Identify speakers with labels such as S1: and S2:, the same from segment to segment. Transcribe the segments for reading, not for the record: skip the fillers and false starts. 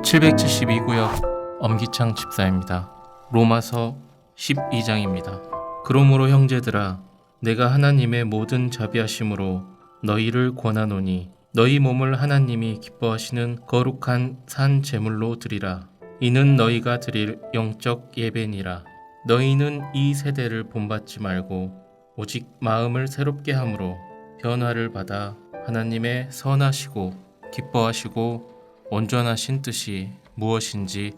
S1: 772구역 엄기창 집사입니다. 로마서 12장입니다. 그러므로 형제들아, 내가 하나님의 모든 자비하심으로 너희를 권하노니 너희 몸을 하나님이 기뻐하시는 거룩한 산 제물로 드리라. 이는 너희가 드릴 영적 예배니라. 너희는 이 세대를 본받지 말고 오직 마음을 새롭게 함으로 변화를 받아 하나님의 선하시고 기뻐하시고 온전하신 뜻이 무엇인지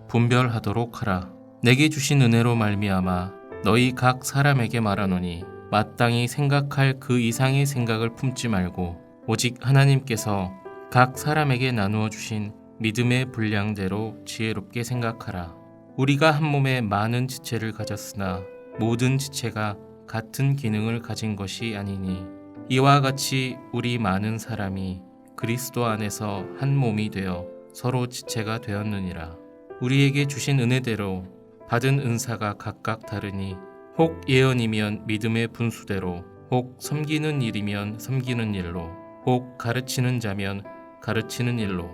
S1: 분별하도록 하라. 내게 주신 은혜로 말미암아 너희 각 사람에게 말하노니 마땅히 생각할 그 이상의 생각을 품지 말고 오직 하나님께서 각 사람에게 나누어 주신 믿음의 분량대로 지혜롭게 생각하라. 우리가 한 몸에 많은 지체를 가졌으나 모든 지체가 같은 기능을 가진 것이 아니니 이와 같이 우리 많은 사람이 그리스도 안에서 한 몸이 되어 서로 지체가 되었느니라. 우리에게 주신 은혜대로 받은 은사가 각각 다르니 혹 예언이면 믿음의 분수대로, 혹 섬기는 일이면 섬기는 일로, 혹 가르치는 자면 가르치는 일로,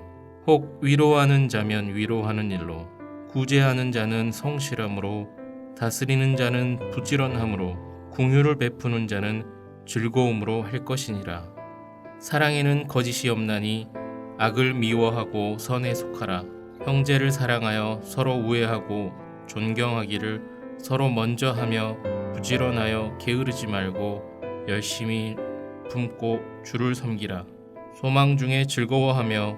S1: 혹 위로하는 자면 위로하는 일로, 구제하는 자는 성실함으로, 다스리는 자는 부지런함으로, 긍휼을 베푸는 자는 즐거움으로 할 것이니라. 사랑에는 거짓이 없나니 악을 미워하고 선에 속하라. 형제를 사랑하여 서로 우애하고 존경하기를 서로 먼저 하며 부지런하여 게으르지 말고 열심히 품고 주를 섬기라. 소망 중에 즐거워하며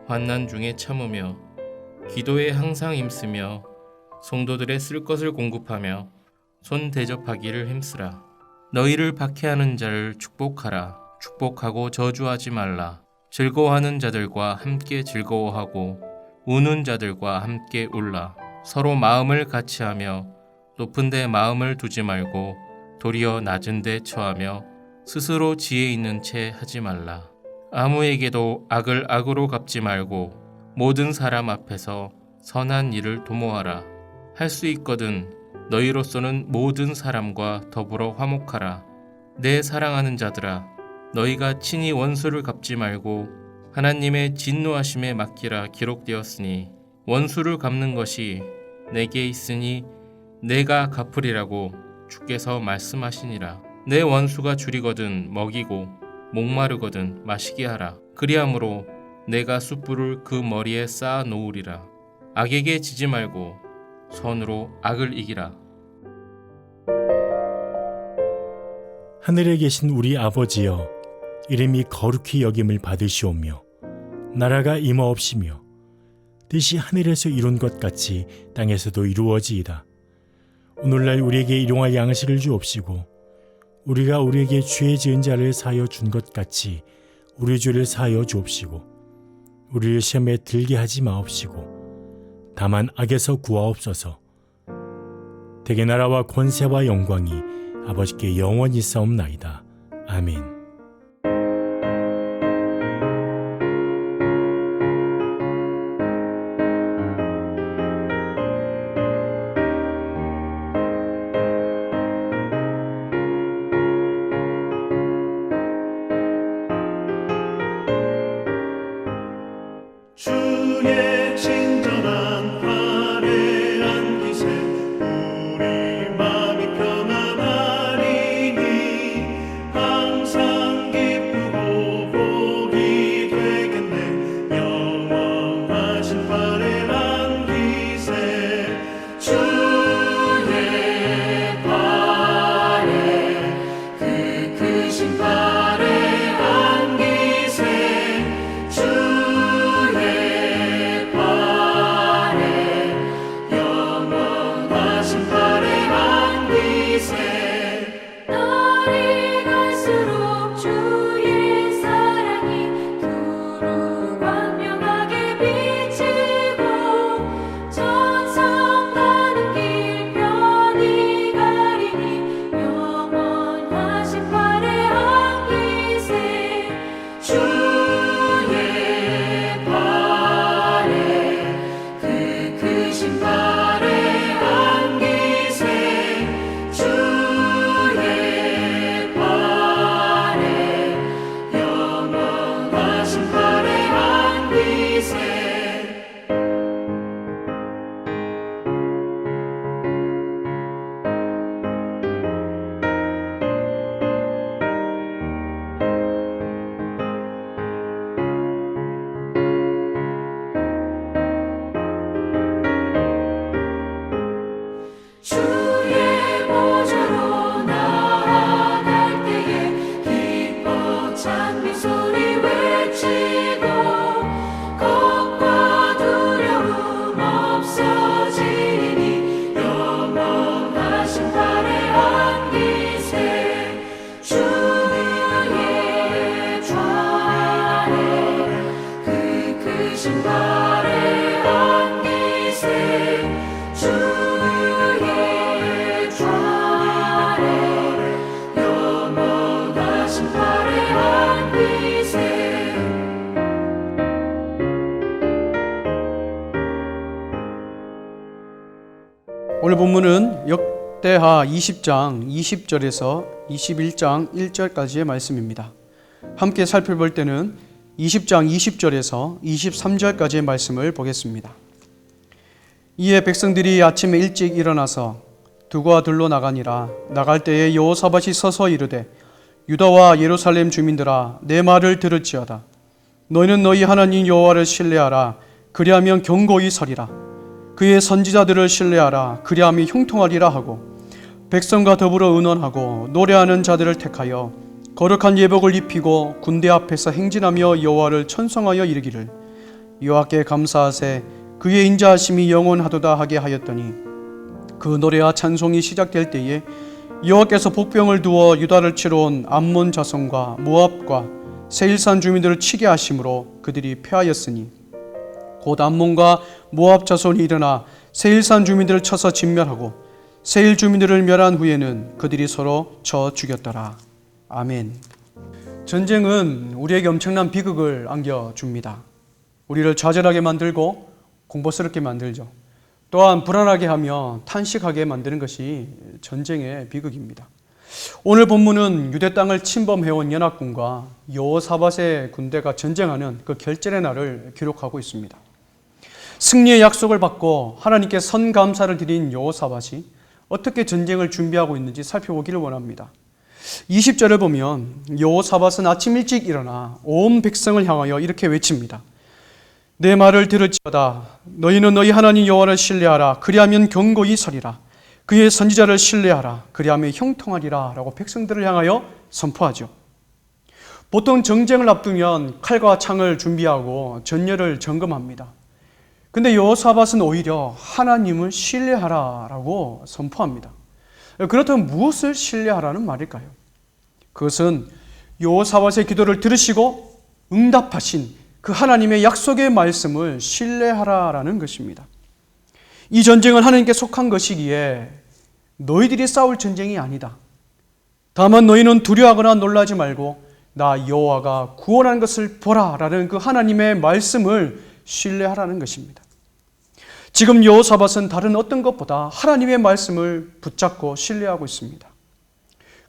S1: 환난 중에 참으며 기도에 항상 힘쓰며 성도들의 쓸 것을 공급하며 손 대접하기를 힘쓰라. 너희를 박해하는 자를 축복하라. 축복하고 저주하지 말라. 즐거워하는 자들과 함께 즐거워하고 우는 자들과 함께 울라. 서로 마음을 같이하며 높은 데 마음을 두지 말고 도리어 낮은 데 처하며 스스로 지혜 있는 채 하지 말라. 아무에게도 악을 악으로 갚지 말고 모든 사람 앞에서 선한 일을 도모하라. 할 수 있거든 너희로서는 모든 사람과 더불어 화목하라. 내 사랑하는 자들아, 너희가 친히 원수를 갚지 말고 하나님의 진노하심에 맡기라. 기록되었으니 원수를 갚는 것이 내게 있으니 내가 갚으리라고 주께서 말씀하시니라. 내 원수가 줄이거든 먹이고 목마르거든 마시게 하라. 그리함으로 내가 숯불을 그 머리에 쌓아 놓으리라. 악에게 지지 말고 선으로 악을 이기라.
S2: 하늘에 계신 우리 아버지여, 이름이 거룩히 여김을 받으시오며 나라가 임하옵시며 뜻이 하늘에서 이룬 것 같이 땅에서도 이루어지이다. 오늘날 우리에게 일용할 양식을 주옵시고 우리가 우리에게 죄 지은 자를 사하여 준 것 같이 우리 죄를 사하여 주옵시고 우리를 시험에 들게 하지 마옵시고 다만 악에서 구하옵소서. 대개 나라와 권세와 영광이 아버지께 영원히 있사옵나이다. 아멘.
S3: 주의 친절한 화려한 기세 우리 마음이 편안하리니 항상
S4: 오늘 본문은 역대하 20장 20절에서 21장 1절까지의 말씀입니다. 함께 살펴볼 때는 20장 20절에서 23절까지의 말씀을 보겠습니다. 이에 백성들이 아침에 일찍 일어나서 두과 들로 나가니라. 나갈 때에 여호사밧이 서서 이르되 유다와 예루살렘 주민들아 내 말을 들을지어다. 너희는 너희 하나님 여호와를 신뢰하라. 그리하면 견고히 서리라. 그의 선지자들을 신뢰하라. 그리하면 형통하리라 하고 백성과 더불어 의논하고 노래하는 자들을 택하여 거룩한 예복을 입히고 군대 앞에서 행진하며 여호와를 천성하여 이르기를 여호와께 감사하세 그의 인자하심이 영원하도다 하게 하였더니 그 노래와 찬송이 시작될 때에 여호와께서 복병을 두어 유다를 치러 온 암몬 자손과 모압과 세일산 주민들을 치게 하심으로 그들이 패하였으니 곧 암몬과 모압 자손이 일어나 세일산 주민들을 쳐서 진멸하고 세일 주민들을 멸한 후에는 그들이 서로 쳐 죽였더라. 아멘. 전쟁은 우리에게 엄청난 비극을 안겨줍니다. 우리를 좌절하게 만들고 공포스럽게 만들죠. 또한 불안하게 하며 탄식하게 만드는 것이 전쟁의 비극입니다. 오늘 본문은 유대 땅을 침범해온 연합군과 여호사밧의 군대가 전쟁하는 그 결전의 날을 기록하고 있습니다. 승리의 약속을 받고 하나님께 선감사를 드린 여호사밧이 어떻게 전쟁을 준비하고 있는지 살펴보기를 원합니다. 20절을 보면 여호사밧은 아침 일찍 일어나 온 백성을 향하여 이렇게 외칩니다. 내 말을 들을지어다. 너희는 너희 하나님 여호와를 신뢰하라. 그리하면 견고히 서리라. 그의 선지자를 신뢰하라. 그리하면 형통하리라. 라고 백성들을 향하여 선포하죠. 보통 정쟁을 앞두면 칼과 창을 준비하고 전열을 점검합니다. 근데 여호사밧은 오히려 하나님을 신뢰하라 라고 선포합니다. 그렇다면 무엇을 신뢰하라는 말일까요? 그것은 여호사밧의 기도를 들으시고 응답하신 그 하나님의 약속의 말씀을 신뢰하라라는 것입니다. 이 전쟁은 하나님께 속한 것이기에 너희들이 싸울 전쟁이 아니다. 다만 너희는 두려워하거나 놀라지 말고 나 여호와가 구원한 것을 보라라는 그 하나님의 말씀을 신뢰하라는 것입니다. 지금 여호사밧은 다른 어떤 것보다 하나님의 말씀을 붙잡고 신뢰하고 있습니다.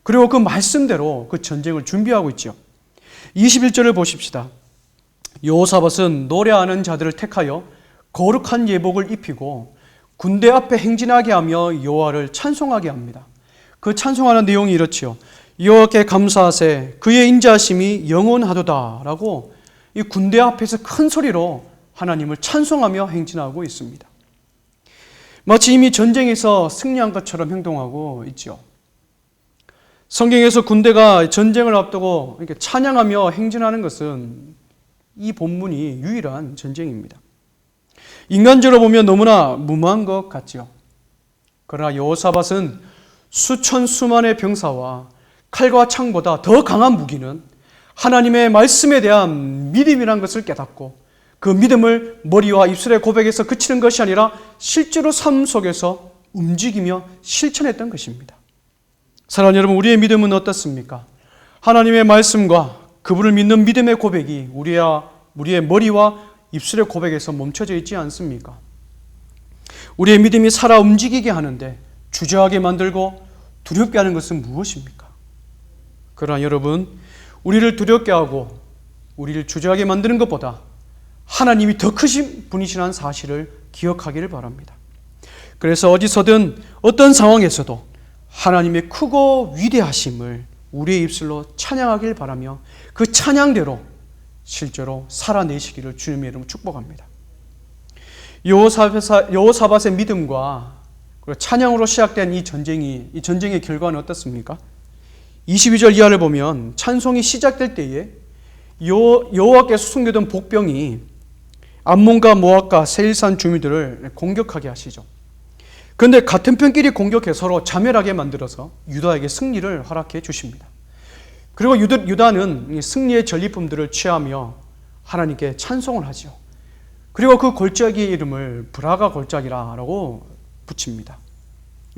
S4: 그리고 그 말씀대로 그 전쟁을 준비하고 있죠. 21절을 보십시다. 여호사밧은 노래하는 자들을 택하여 거룩한 예복을 입히고 군대 앞에 행진하게 하며 여호와를 찬송하게 합니다. 그 찬송하는 내용이 이렇지요. 여호와께 감사하세 그의 인자하심이 영원하도다 라고 이 군대 앞에서 큰 소리로 하나님을 찬송하며 행진하고 있습니다. 마치 이미 전쟁에서 승리한 것처럼 행동하고 있죠. 성경에서 군대가 전쟁을 앞두고 이렇게 찬양하며 행진하는 것은 이 본문이 유일한 전쟁입니다. 인간적으로 보면 너무나 무모한 것 같지요. 그러나 여호사밧은 수천 수만의 병사와 칼과 창보다 더 강한 무기는 하나님의 말씀에 대한 믿음이라는 것을 깨닫고 그 믿음을 머리와 입술의 고백에서 그치는 것이 아니라 실제로 삶 속에서 움직이며 실천했던 것입니다. 사랑하는 여러분, 우리의 믿음은 어떻습니까? 하나님의 말씀과 그분을 믿는 믿음의 고백이 우리의 머리와 입술의 고백에서 멈춰져 있지 않습니까? 우리의 믿음이 살아 움직이게 하는데 주저하게 만들고 두렵게 하는 것은 무엇입니까? 그러나 여러분, 우리를 두렵게 하고 우리를 주저하게 만드는 것보다 하나님이 더 크신 분이시라는 사실을 기억하기를 바랍니다. 그래서 어디서든 어떤 상황에서도 하나님의 크고 위대하심을 우리의 입술로 찬양하길 바라며 그 찬양대로 실제로 살아내시기를 주님의 이름으로 축복합니다. 여호사밧의 믿음과 찬양으로 시작된 이 전쟁의 결과는 어떻습니까? 22절 이하를 보면 찬송이 시작될 때에 여호와께서 숨겨둔 복병이 암몬과 모압과 세일산 주민들을 공격하게 하시죠. 그런데 같은 편끼리 공격해 서로 자멸하게 만들어서 유다에게 승리를 허락해 주십니다. 그리고 유다는 승리의 전리품들을 취하며 하나님께 찬송을 하죠. 그리고 그 골짜기의 이름을 브라가 골짜기라고 붙입니다.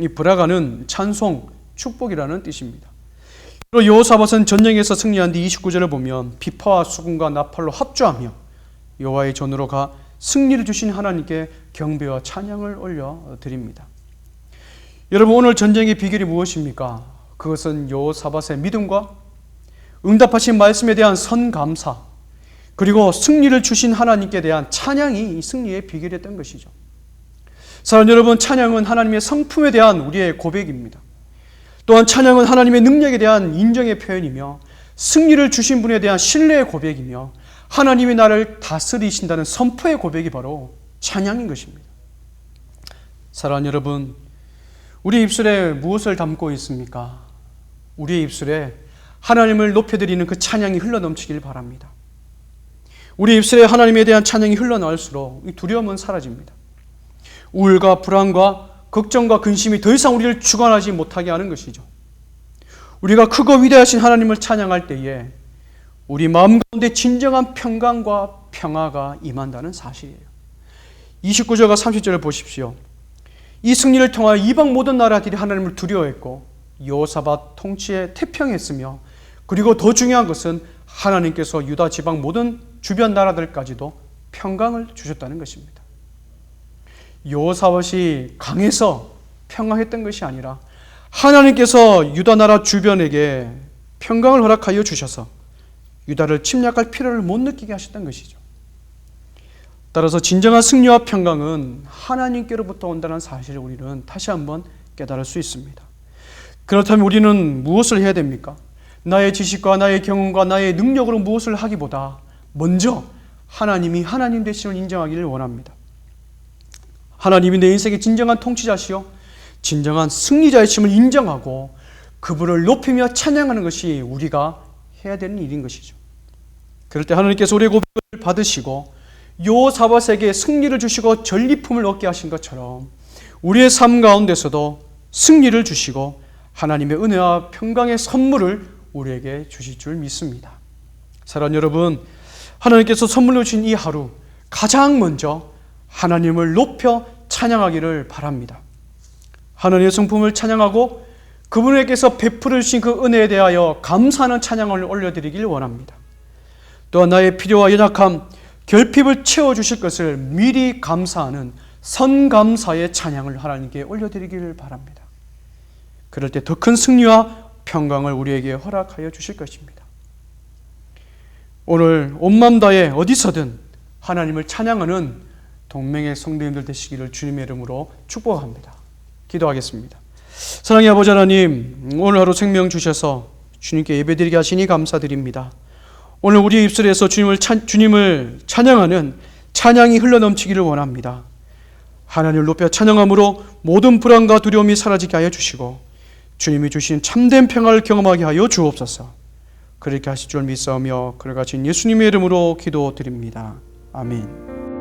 S4: 이 브라가는 찬송, 축복이라는 뜻입니다. 그리고 여호사밧은 전쟁에서 승리한 뒤 29절을 보면 비파와 수금과 나팔로 합주하며 여호와의 전으로 가 승리를 주신 하나님께 경배와 찬양을 올려드립니다. 여러분, 오늘 전쟁의 비결이 무엇입니까? 그것은 여호사밧의 믿음과 응답하신 말씀에 대한 선감사, 그리고 승리를 주신 하나님께 대한 찬양이 이 승리의 비결이었던 것이죠. 사랑하는 여러분, 찬양은 하나님의 성품에 대한 우리의 고백입니다. 또한 찬양은 하나님의 능력에 대한 인정의 표현이며 승리를 주신 분에 대한 신뢰의 고백이며 하나님이 나를 다스리신다는 선포의 고백이 바로 찬양인 것입니다. 사랑하는 여러분, 우리 입술에 무엇을 담고 있습니까? 우리의 입술에 하나님을 높여드리는 그 찬양이 흘러넘치길 바랍니다. 우리 입술에 하나님에 대한 찬양이 흘러나올수록 이 두려움은 사라집니다. 우울과 불안과 걱정과 근심이 더 이상 우리를 주관하지 못하게 하는 것이죠. 우리가 크고 위대하신 하나님을 찬양할 때에 우리 마음 가운데 진정한 평강과 평화가 임한다는 사실이에요. 29절과 30절을 보십시오. 이 승리를 통하여 이방 모든 나라들이 하나님을 두려워했고 여호사밧 통치에 태평했으며, 그리고 더 중요한 것은 하나님께서 유다 지방 모든 주변 나라들까지도 평강을 주셨다는 것입니다. 여호사밧이 강해서 평화했던 것이 아니라 하나님께서 유다 나라 주변에게 평강을 허락하여 주셔서 유다를 침략할 필요를 못 느끼게 하셨던 것이죠. 따라서 진정한 승리와 평강은 하나님께로부터 온다는 사실을 우리는 다시 한번 깨달을 수 있습니다. 그렇다면 우리는 무엇을 해야 됩니까? 나의 지식과 나의 경험과 나의 능력으로 무엇을 하기보다 먼저 하나님이 하나님 되심을 인정하기를 원합니다. 하나님이 내 인생의 진정한 통치자시요 진정한 승리자이심을 인정하고 그분을 높이며 찬양하는 것이 우리가 해야 되는 일인 것이죠. 그럴 때 하나님께서 우리의 고백을 받으시고 여호사밧에게 승리를 주시고 전리품을 얻게 하신 것처럼 우리의 삶 가운데서도 승리를 주시고 하나님의 은혜와 평강의 선물을 우리에게 주실 줄 믿습니다. 사랑하는 여러분, 하나님께서 선물로 주신 이 하루 가장 먼저 하나님을 높여 찬양하기를 바랍니다. 하나님의 성품을 찬양하고 그분에게서 베풀어 주신 그 은혜에 대하여 감사하는 찬양을 올려드리길 원합니다. 또한 나의 필요와 연약함, 결핍을 채워주실 것을 미리 감사하는 선감사의 찬양을 하나님께 올려드리기를 바랍니다. 그럴 때 더 큰 승리와 평강을 우리에게 허락하여 주실 것입니다. 오늘 온 마음 다해 어디서든 하나님을 찬양하는 동맹의 성도님들 되시기를 주님의 이름으로 축복합니다. 기도하겠습니다. 사랑의 아버지 하나님, 오늘 하루 생명 주셔서 주님께 예배드리게 하시니 감사드립니다. 오늘 우리 입술에서 주님을 찬양하는 찬양이 흘러넘치기를 원합니다. 하나님을 높여 찬양함으로 모든 불안과 두려움이 사라지게 하여 주시고 주님이 주신 참된 평화를 경험하게 하여 주옵소서. 그렇게 하실 줄 믿사오며 그를 가진 예수님의 이름으로 기도드립니다. 아멘.